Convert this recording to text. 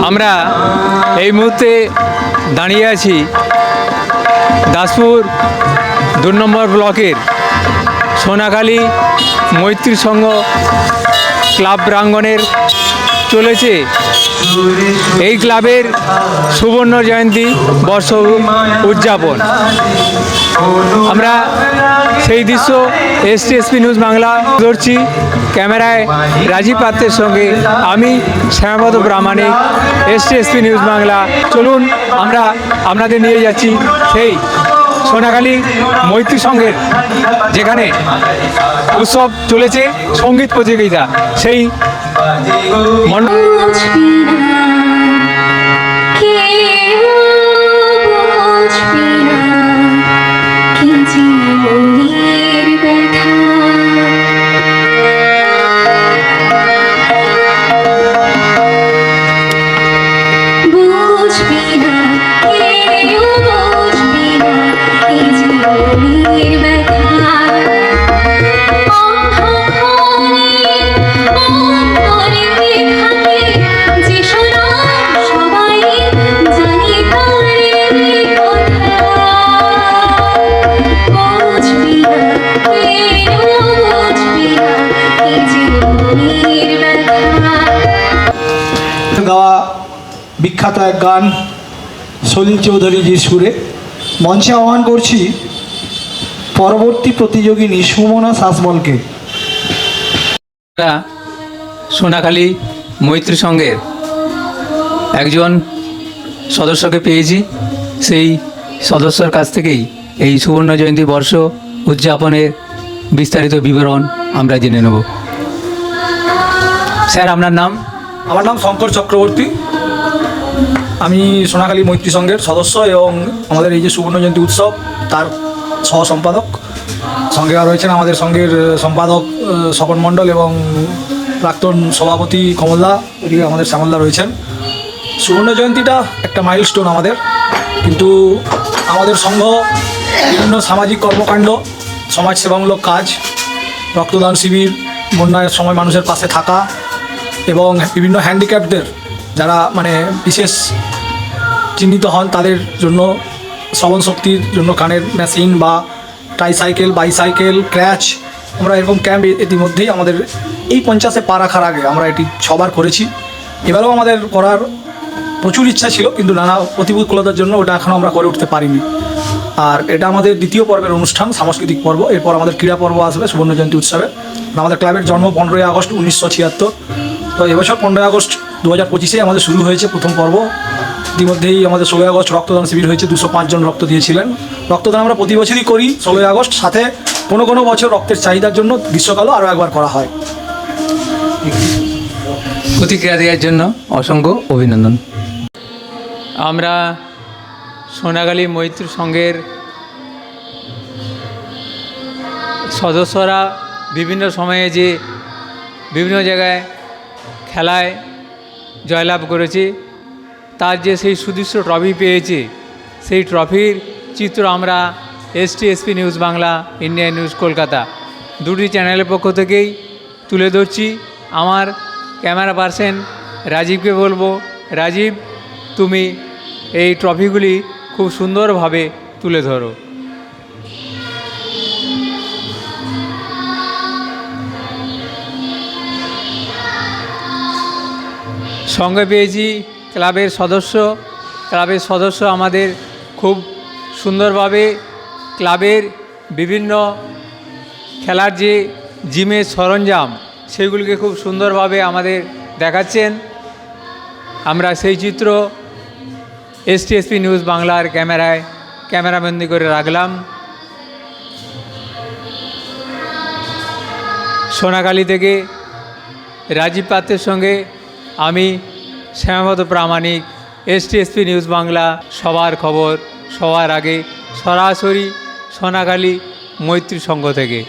আমরা এই মুহূর্তে দাঁড়িয়ে আছি দাসপুর 2 নম্বর ব্লকের সোনাখালী মৈত্রী সংঘ ক্লাব প্রাঙ্গণের চলেছে এই ক্লাবের সুবর্ণ জয়ন্তী বর্ষ উদযাপন। আমরা সেই দৃশ্য STSP নিউজ বাংলা ধরছি। ক্যামেরায় রাজীব পাত্রের সঙ্গে আমি শ্যামপদ প্রামাণিক, STSP নিউজ বাংলা। চলুন আমরা আপনাদের নিয়ে যাচ্ছি সেই সোনাখালী মৈত্রী সংঘের যেখানে উৎসব চলেছে, সঙ্গীত প্রতিযোগিতা, সেই গাওয়া বিখ্যাত এক গান সলিল চৌধুরীজির সুরে মঞ্চে আহ্বান করছি পরবর্তী প্রতিযোগিনী সুমনা শাসমলকে। সোনাখালী মৈত্রী সংঘের একজন সদস্যকে পেয়েছি, সেই সদস্যর কাছ থেকেই এই সুবর্ণ জয়ন্তী বর্ষ উদযাপনের বিস্তারিত বিবরণ আমরা জেনে নেব। স্যার, আপনার নাম? আমার নাম শঙ্কর চক্রবর্তী। আমি সোনাখালী মৈত্রী সংঘের সদস্য এবং আমাদের এই যে সুবর্ণ জয়ন্তী উৎসব তার সহ সম্পাদক। সঙ্গে রয়েছেন আমাদের সংঘের সম্পাদক স্বপন মণ্ডল এবং প্রাক্তন সভাপতি কমলদা, এদিকে আমাদের শ্যামলদা রয়েছেন। সুবর্ণ জয়ন্তীটা একটা মাইলস্টোন আমাদের, কিন্তু আমাদের সংঘ বিভিন্ন সামাজিক কর্মকাণ্ড, সমাজসেবামূলক কাজ, রক্তদান শিবির, বন্যার সময় মানুষের পাশে থাকা এবং বিভিন্ন হ্যান্ডিক্যাপদের যারা বিশেষ চিহ্নিত হন তাদের জন্য শ্রবণ শক্তির জন্য কানের মেশিন বা ট্রাইসাইকেল, বাইসাইকেল, ক্র্যাচ, আমরা এরকম ক্যাম্প ইতিমধ্যেই আমাদের এই 50-এ পা রাখার আগে আমরা এটি 6বার করেছি। এবারেও আমাদের করার প্রচুর ইচ্ছা ছিল, কিন্তু নানা প্রতিকূলতার জন্য ওটা এখনও আমরা করে উঠতে পারিনি। আর এটা আমাদের দ্বিতীয় পর্বের অনুষ্ঠান, সাংস্কৃতিক পর্ব। এরপর আমাদের ক্রীড়া পর্ব আসবে সুবর্ণ জয়ন্তী উৎসবে। আমাদের ক্লাবের জন্ম 15ই আগস্ট 1976। তো এবছর 15ই আগস্ট 2025 আমাদের শুরু হয়েছে প্রথম পর্ব। ইতিমধ্যেই আমাদের 16ই আগস্ট রক্তদান শিবির হয়েছে, 205 জন রক্ত দিয়েছিলেন। রক্তদান আমরা প্রতি বছরই করি 16ই আগস্ট, সাথে কোনো বছর রক্তের চাহিদার জন্য গ্রীষ্মকালও আরও একবার করা হয়। প্রতিক্রিয়া দেওয়ার জন্য অসংখ্য অভিনন্দন। আমরা সোনাখালী মৈত্রী সংঘের সদস্যরা বিভিন্ন সময়ে যে বিভিন্ন জায়গায় খেলায় জয়লাভ করেছে, তার যে সেই সুদৃশ্য ট্রফি পেয়েছে, সেই ট্রফির চিত্র আমরা STSP news Bangla, India news Kolkata দুটি চ্যানেলের পক্ষ থেকেই তুলে ধরছি। আমার ক্যামেরা পার্সন রাজীবকে বলবো, রাজীব তুমি এই ট্রফিগুলি খুব সুন্দরভাবে তুলে ধরো। সঙ্গে পেয়েছি ক্লাবের সদস্য আমাদের খুব সুন্দরভাবে ক্লাবের বিভিন্ন খেলার যে জিমের সরঞ্জাম সেগুলিকে খুব সুন্দরভাবে আমাদের দেখাচ্ছেন। আমরা সেই চিত্র STSP নিউজ বাংলার ক্যামেরাবন্দি করে রাখলাম। সোনাখালী থেকে রাজীব পাত্রের সঙ্গে আমি শ্যামপদ প্রামাণিক, STSP নিউজ বাংলা, সবার খবর সবার আগে, সরাসরি সোনাখালী মৈত্রী সংঘ থেকে।